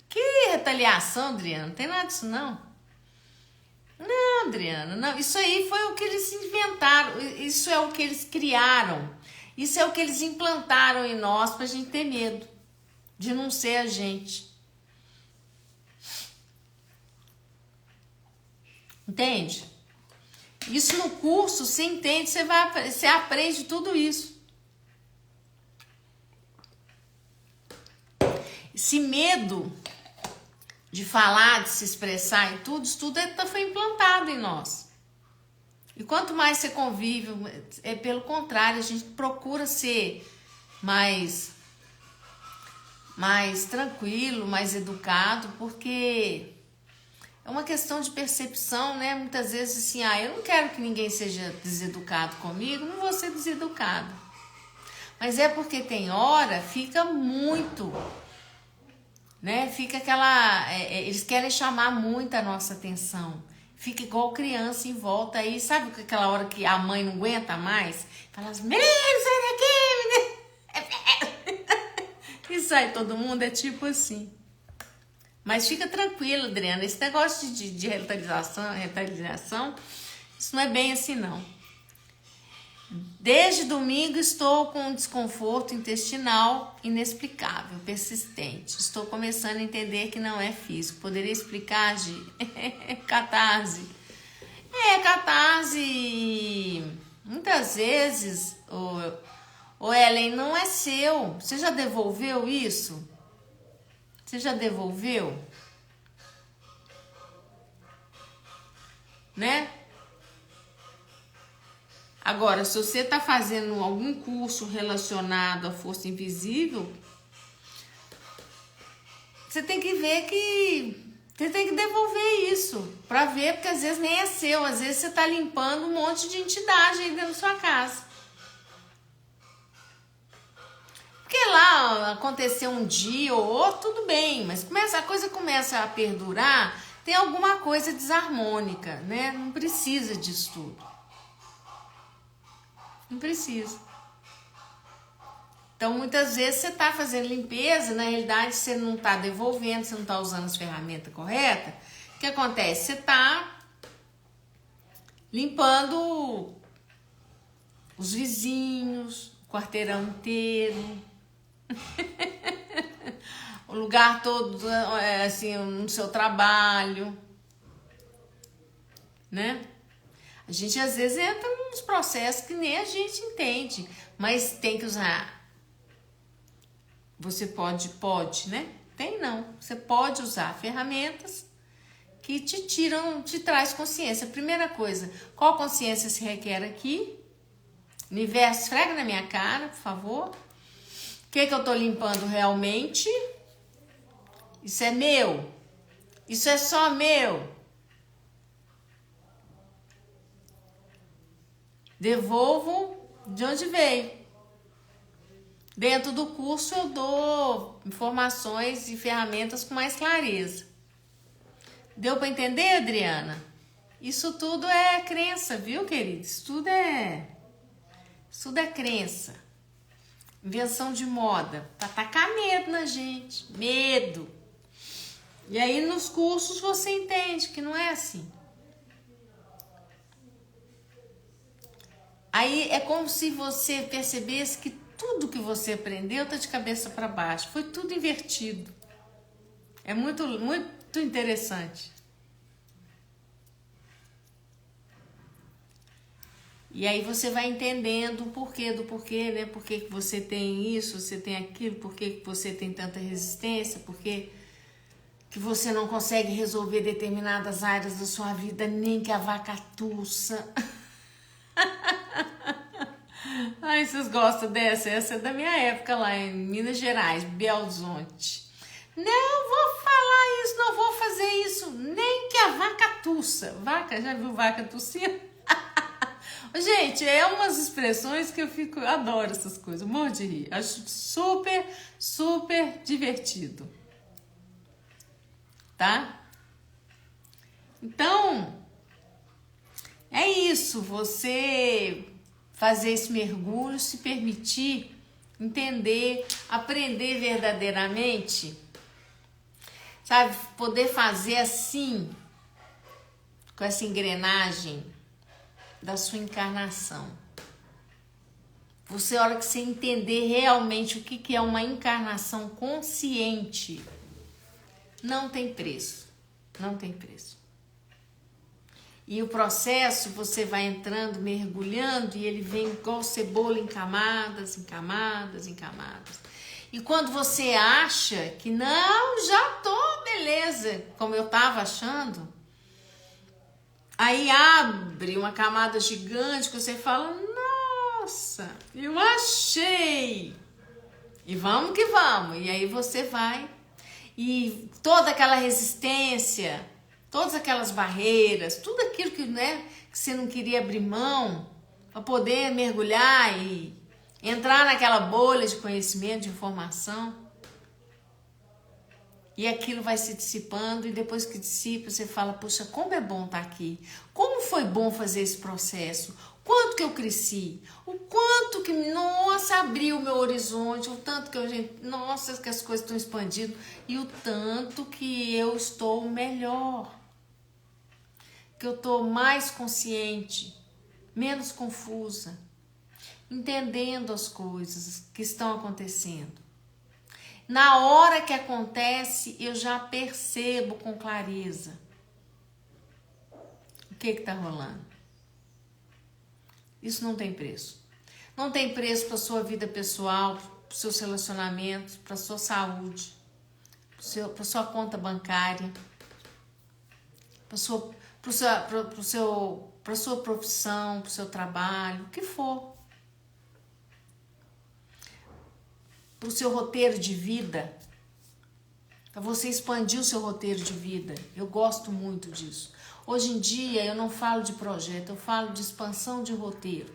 Que retaliação, Adriana? Não tem nada disso, não. Não, Adriana, não. Isso aí foi o que eles inventaram. Isso é o que eles criaram. Isso é o que eles implantaram em nós pra gente ter medo de não ser a gente. Entende? Isso no curso, você entende, você aprende tudo isso. Esse medo de falar, de se expressar e tudo, isso tudo foi implantado em nós. E quanto mais você convive, pelo contrário, a gente procura ser mais tranquilo, mais educado, porque é uma questão de percepção, né? Muitas vezes assim, eu não quero que ninguém seja deseducado comigo, não vou ser deseducado. Mas é porque tem hora, fica muito, né? Fica eles querem chamar muito a nossa atenção. Fica igual criança em volta aí, sabe aquela hora que a mãe não aguenta mais? Fala assim, menino, sai daqui, menino. E sai todo mundo, é tipo assim. Mas fica tranquilo, Adriana, esse negócio de retaliação, isso não é bem assim, não. Desde domingo estou com um desconforto intestinal inexplicável, persistente. Estou começando a entender que não é físico. Poderia explicar, Gi? Catarse. Catarse, muitas vezes, ô Ellen, não é seu. Você já devolveu isso? Você já devolveu? Né? Agora, se você está fazendo algum curso relacionado à força invisível, você tem que ver que você tem que devolver isso para ver, porque às vezes nem é seu, às vezes você está limpando um monte de entidade aí dentro da sua casa. Porque lá aconteceu um dia ou outro, tudo bem, mas a coisa começa a perdurar, tem alguma coisa desarmônica, né? Não precisa disso tudo. Não precisa. Então, muitas vezes você está fazendo limpeza, na realidade você não está devolvendo, você não está usando as ferramentas corretas. O que acontece? Você está limpando os vizinhos, o quarteirão inteiro, o lugar todo, assim, no seu trabalho, né? A gente às vezes entra nos processos que nem a gente entende, mas tem que usar. Você pode, né? Tem não. Você pode usar ferramentas que te traz consciência. Primeira coisa, qual consciência se requer aqui? Universo, esfrega na minha cara, por favor. O que eu tô limpando realmente? Isso é meu? Isso é só meu? Devolvo de onde veio. Dentro do curso eu dou informações e ferramentas com mais clareza. Deu para entender, Adriana? Isso tudo é crença, viu, querido? Isso tudo é crença. Invenção de moda. Para tacar medo na gente. Medo. E aí nos cursos você entende que não é assim. Aí é como se você percebesse que tudo que você aprendeu tá de cabeça para baixo. Foi tudo invertido. É muito, muito interessante. E aí você vai entendendo o porquê do porquê, né? Por que você tem isso, você tem aquilo, por que você tem tanta resistência, por que você não consegue resolver determinadas áreas da sua vida, nem que a vaca tussa. Ai, vocês gostam dessa? Essa é da minha época lá em Minas Gerais, Belzonte. Não vou falar isso, não vou fazer isso, nem que a vaca tussa. Vaca, já viu vaca tossindo? Gente, é umas expressões que eu adoro essas coisas, morro de rir. Acho super, super divertido. Tá? Então, É isso, você fazer esse mergulho, se permitir entender, aprender verdadeiramente, sabe? Poder fazer assim, com essa engrenagem da sua encarnação. Você, a hora que você entender realmente o que é uma encarnação consciente, não tem preço, não tem preço. E o processo, você vai entrando, mergulhando, e ele vem igual cebola em camadas, em camadas, em camadas. E quando você acha que não, já tô, beleza, como eu tava achando, aí abre uma camada gigante que você fala, nossa, eu achei. E vamos que vamos. E aí você vai, e toda aquela resistência, todas aquelas barreiras, tudo aquilo que, né, que você não queria abrir mão para poder mergulhar e entrar naquela bolha de conhecimento, de informação. E aquilo vai se dissipando, e depois que dissipa, você fala, poxa, como é bom estar aqui. Como foi bom fazer esse processo. Quanto que eu cresci. O quanto que, nossa, abriu o meu horizonte. O tanto que nossa, que as coisas estão expandindo. E o tanto que eu estou melhor. Que eu estou mais consciente, menos confusa, entendendo as coisas que estão acontecendo. Na hora que acontece, eu já percebo com clareza o que está rolando. Isso não tem preço. Não tem preço para a sua vida pessoal, para os seus relacionamentos, para a sua saúde, para a sua conta bancária, para a sua profissão, para o seu trabalho, o que for. Para o seu roteiro de vida, para você expandir o seu roteiro de vida. Eu gosto muito disso. Hoje em dia eu não falo de projeto, eu falo de expansão de roteiro.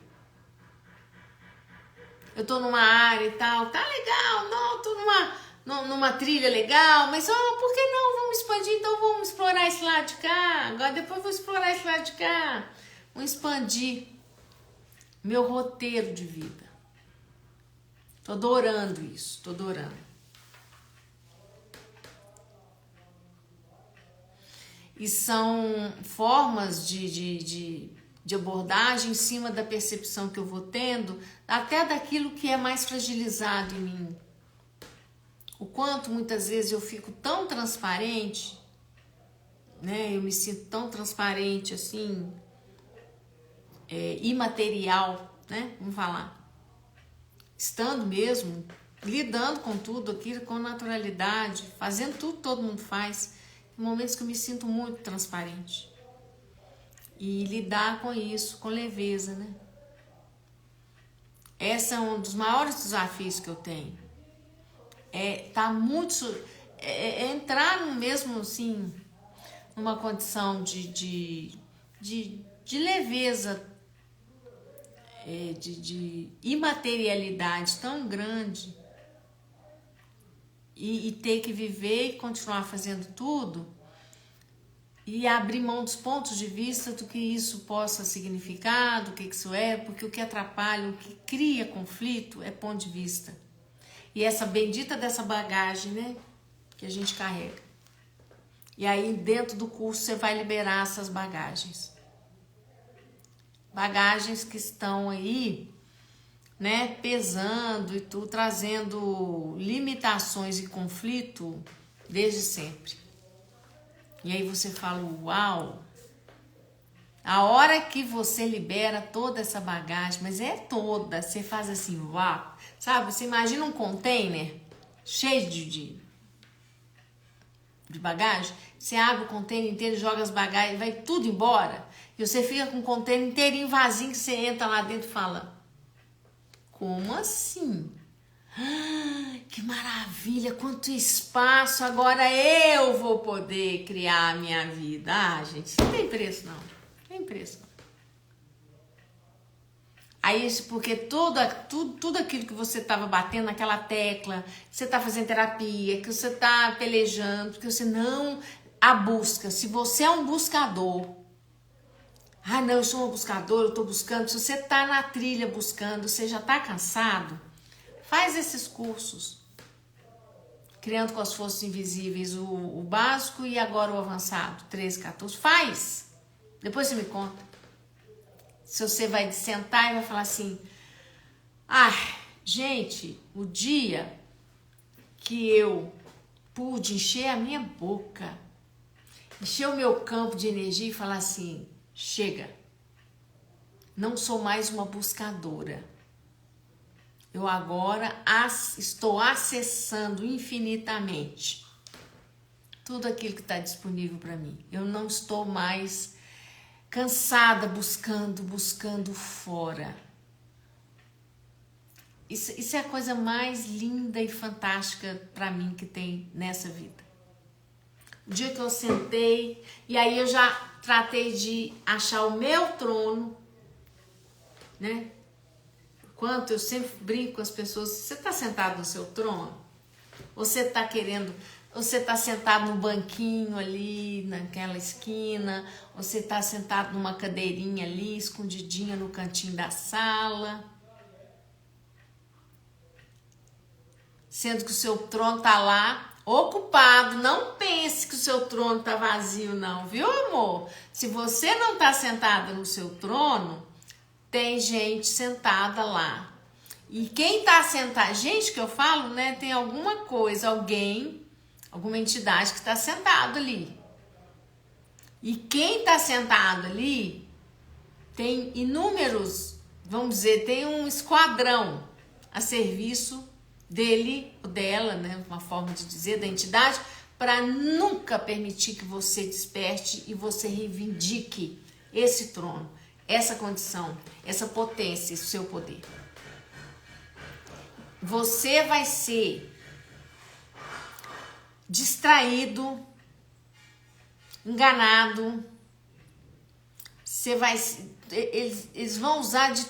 Eu tô numa área e tal, tá legal, não, tô numa trilha legal, mas por que não? Vamos expandir, então vamos explorar esse lado de cá, agora depois vou explorar esse lado de cá. Vamos expandir meu roteiro de vida. Tô adorando isso, tô adorando. E são formas de abordagem em cima da percepção que eu vou tendo, até daquilo que é mais fragilizado em mim. O quanto muitas vezes eu fico tão transparente, né? Eu me sinto tão transparente, assim, imaterial, né? Vamos falar. Estando mesmo, lidando com tudo aquilo com naturalidade, fazendo tudo que todo mundo faz, em momentos que eu me sinto muito transparente. E lidar com isso, com leveza, né? Esse é um dos maiores desafios que eu tenho. Entrar no mesmo, assim, numa condição de leveza, de imaterialidade tão grande, e ter que viver e continuar fazendo tudo e abrir mão dos pontos de vista do que isso possa significar, do que isso é, porque o que atrapalha, o que cria conflito é ponto de vista. E essa bendita dessa bagagem, né, que a gente carrega. E aí dentro do curso você vai liberar essas bagagens. Bagagens que estão aí, né, pesando e tudo, trazendo limitações e conflito desde sempre. E aí você fala, uau! A hora que você libera toda essa bagagem, mas é toda, você faz assim, uau! Sabe, você imagina um container cheio de bagagem, você abre o container inteiro, joga as bagagens, vai tudo embora, e você fica com o container inteirinho vazio, que você entra lá dentro e fala, como assim? Que maravilha, quanto espaço, agora eu vou poder criar a minha vida. Gente, isso não tem preço não, tem preço não. Aí, porque tudo aquilo que você estava batendo naquela tecla, que você está fazendo terapia, que você está pelejando, que você não a busca, se você é um buscador, Ah, não, eu sou uma buscadora, eu tô buscando. Se você tá na trilha buscando, você já tá cansado, faz esses cursos. Criando com as Forças Invisíveis, o básico e agora o avançado, 13, 14. Faz! Depois você me conta. Se você vai sentar e vai falar assim, gente, o dia que eu pude encher a minha boca, encher o meu campo de energia e falar assim, chega, não sou mais uma buscadora. Eu agora estou acessando infinitamente tudo aquilo que está disponível para mim. Eu não estou mais cansada buscando fora. Isso é a coisa mais linda e fantástica para mim que tem nessa vida. O dia que eu sentei, e aí eu já tratei de achar o meu trono, né? Quanto eu sempre brinco com as pessoas, você está sentado no seu trono? Você está querendo, você está sentado no banquinho ali, naquela esquina, você está sentado numa cadeirinha ali, escondidinha no cantinho da sala, sendo que o seu trono está lá, ocupado. Não pense que o seu trono está vazio não, viu, amor? Se você não está sentada no seu trono, tem gente sentada lá. E quem tá sentado, gente que eu falo, né, tem alguma coisa, alguém, alguma entidade que tá sentado ali. E quem tá sentado ali tem inúmeros, vamos dizer, tem um esquadrão a serviço dele ou dela, né, uma forma de dizer, da entidade, para nunca permitir que você desperte e você reivindique esse trono, essa condição, essa potência, esse seu poder. Você vai ser distraído, enganado, eles vão usar de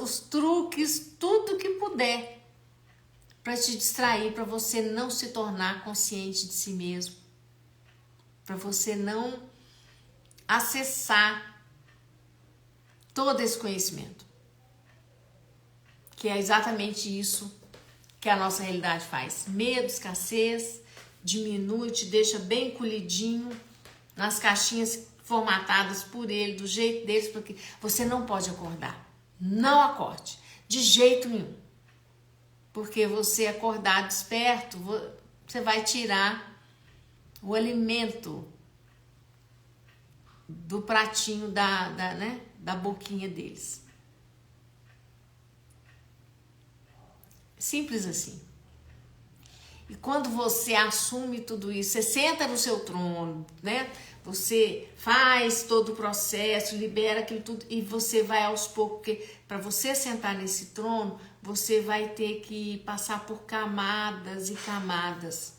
os truques, tudo que puder, para te distrair, para você não se tornar consciente de si mesmo, para você não acessar todo esse conhecimento, que é exatamente isso que a nossa realidade faz. Medo, escassez, diminui, te deixa bem encolhidinho nas caixinhas formatadas por ele, do jeito deles, porque você não pode acordar. Não acorde, de jeito nenhum. Porque você acordar desperto, você vai tirar o alimento do pratinho da boquinha deles. Simples assim. E quando você assume tudo isso, você senta no seu trono, né? Você faz todo o processo, libera aquilo tudo e você vai aos poucos, porque para você sentar nesse trono, você vai ter que passar por camadas e camadas.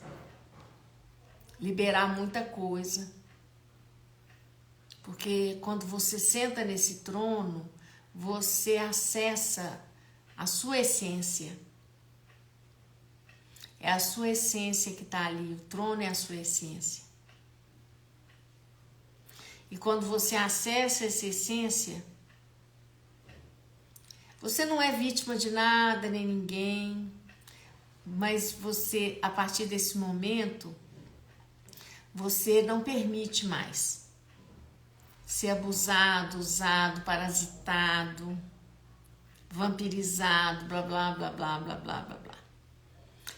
Liberar muita coisa. Porque quando você senta nesse trono, você acessa a sua essência. É a sua essência que está ali, o trono é a sua essência. E quando você acessa essa essência, você não é vítima de nada, nem ninguém, mas você, a partir desse momento, você não permite mais ser abusado, usado, parasitado, vampirizado, blá, blá, blá, blá, blá, blá, blá, blá.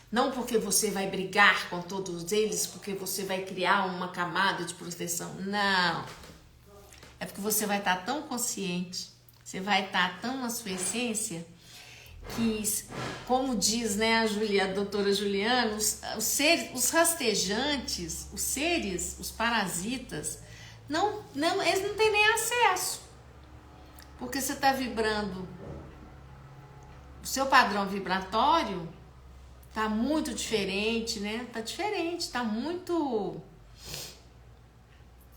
Não porque você vai brigar com todos eles, porque você vai criar uma camada de proteção. Não. É porque você vai estar tão consciente, você vai estar tão na sua essência, que, como diz, né, a doutora Juliana, os rastejantes, os seres, os parasitas, eles não têm nem acesso. Porque você está vibrando, o seu padrão vibratório tá muito diferente, né? Tá diferente, tá muito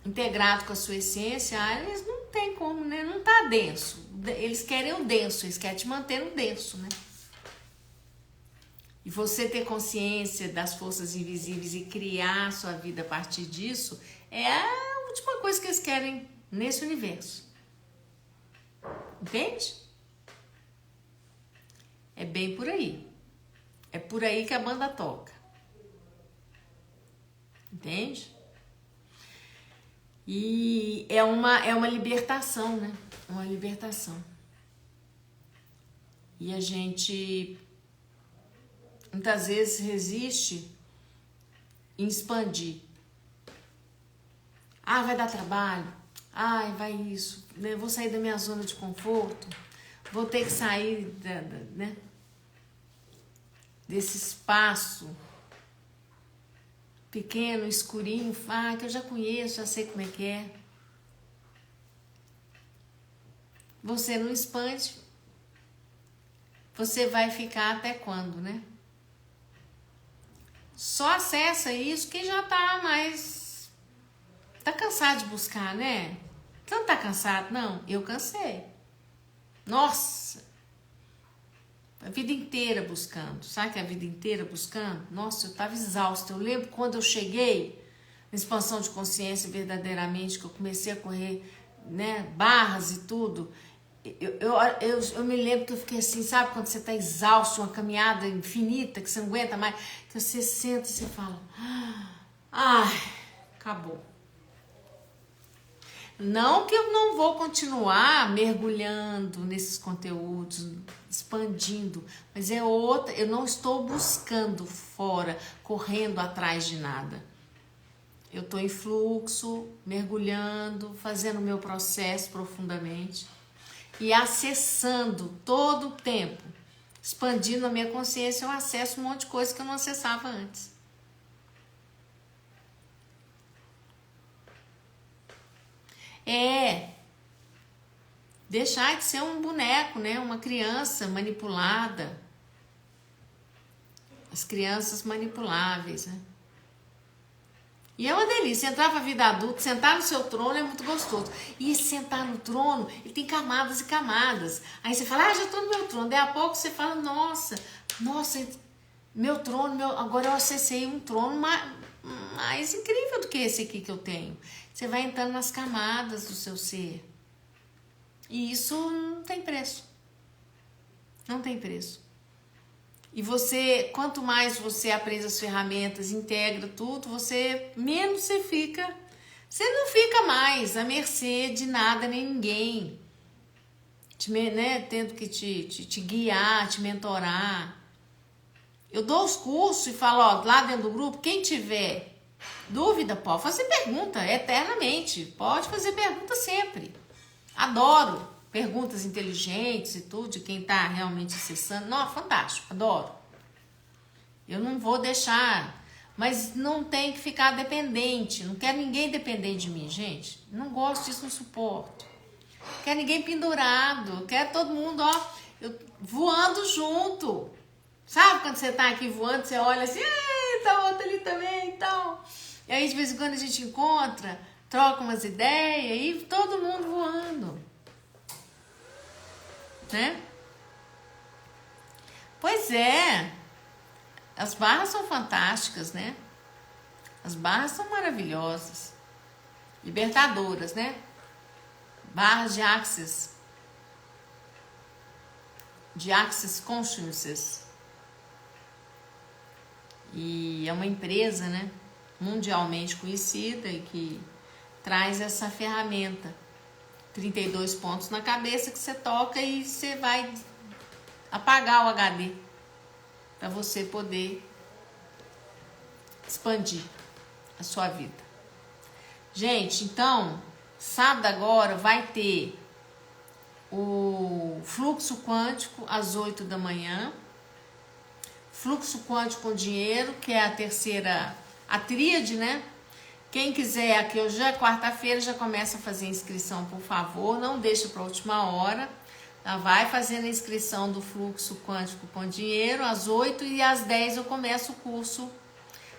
integrado com a sua essência. Eles não tem como, né? Não tá denso. Eles querem o denso, eles querem te manter no denso, né? E você ter consciência das forças invisíveis e criar a sua vida a partir disso é a última coisa que eles querem nesse universo. Entende? É bem por aí. É por aí que a banda toca. Entende? E é uma libertação, né? Uma libertação. E a gente muitas vezes resiste em expandir. Ah, vai dar trabalho. Ai, vai isso. Eu vou sair da minha zona de conforto. Vou ter que sair né, desse espaço pequeno, escurinho, que eu já conheço, já sei como é que é. Você não expande, você vai ficar até quando, né? Só acessa isso quem já tá mais... Tá cansado de buscar, né? Você não tá cansado? Não, eu cansei. Nossa! A vida inteira buscando. Sabe que a vida inteira buscando? Nossa, eu tava exausta. Eu lembro quando eu cheguei na expansão de consciência verdadeiramente, que eu comecei a correr, né, barras e tudo. Eu me lembro que eu fiquei assim, sabe? Quando você tá exausto, uma caminhada infinita, que você não aguenta mais, que você senta e você fala, ai, acabou. Não que eu não vou continuar mergulhando nesses conteúdos, expandindo, mas é outra, eu não estou buscando fora, correndo atrás de nada. Eu estou em fluxo, mergulhando, fazendo o meu processo profundamente e acessando todo o tempo, expandindo a minha consciência, eu acesso um monte de coisa que eu não acessava antes. É deixar de ser um boneco, né? Uma criança manipulada. As crianças manipuláveis, né? E é uma delícia. Entrar pra vida adulta, sentar no seu trono é muito gostoso. E sentar no trono, ele tem camadas e camadas. Aí você fala, já tô no meu trono. Daí a pouco você fala, nossa, meu trono, agora eu acessei um trono mais incrível do que esse aqui que eu tenho. Você vai entrando nas camadas do seu ser. E isso não tem preço. Não tem preço. E você, quanto mais você aprende as ferramentas, integra tudo, menos você fica. Você não fica mais à mercê de nada nem ninguém. Né, tendo que te guiar, te mentorar. Eu dou os cursos e falo, lá dentro do grupo, quem tiver dúvida, pode fazer pergunta eternamente. Pode fazer pergunta sempre. Adoro perguntas inteligentes e tudo, de quem está realmente acessando. Não, fantástico, adoro. Eu não vou deixar, mas não tem que ficar dependente. Não quero ninguém dependente de mim, gente. Não gosto disso, não suporto. Não quero ninguém pendurado. Quero todo mundo, voando junto. Sabe quando você tá aqui voando, você olha assim, tá outro ali também, então. E aí de vez em quando a gente encontra, troca umas ideias e todo mundo voando. Né? Pois é. As barras são fantásticas, né? As barras são maravilhosas. Libertadoras, né? Barras de Access Consciousness. E é uma empresa, né, mundialmente conhecida e que traz essa ferramenta. 32 pontos na cabeça que você toca e você vai apagar o HD para você poder expandir a sua vida. Gente, então, sábado agora vai ter o fluxo quântico às 8 da manhã. Fluxo quântico com dinheiro, que é a terceira, a tríade, né? Quem quiser, aqui hoje é quarta-feira, já começa a fazer a inscrição, por favor. Não deixa para a última hora. Já vai fazendo a inscrição do fluxo quântico com dinheiro. Às 8 e às 10 eu começo o curso,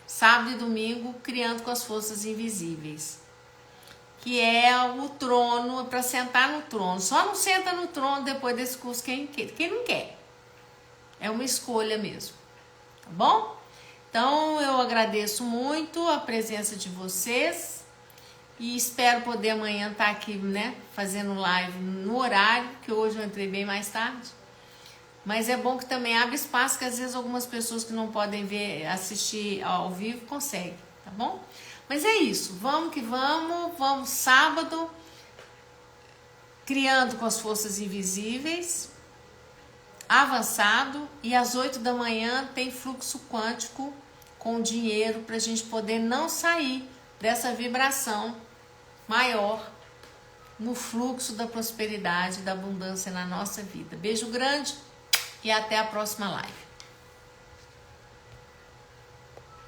sábado e domingo, Criando com as Forças Invisíveis. Que é o trono, para sentar no trono. Só não senta no trono depois desse curso quem não quer. É uma escolha mesmo. Tá bom? Então eu agradeço muito a presença de vocês E espero poder amanhã estar aqui, né, fazendo live no horário, que hoje eu entrei bem mais tarde. Mas é bom que também abre espaço, que às vezes algumas pessoas que não podem ver, assistir ao vivo, conseguem, tá bom? Mas é isso, vamos que vamos sábado, criando com as forças invisíveis, avançado, e às 8 da manhã tem fluxo quântico com dinheiro para a gente poder não sair dessa vibração maior no fluxo da prosperidade, da abundância na nossa vida. Beijo grande e até a próxima live.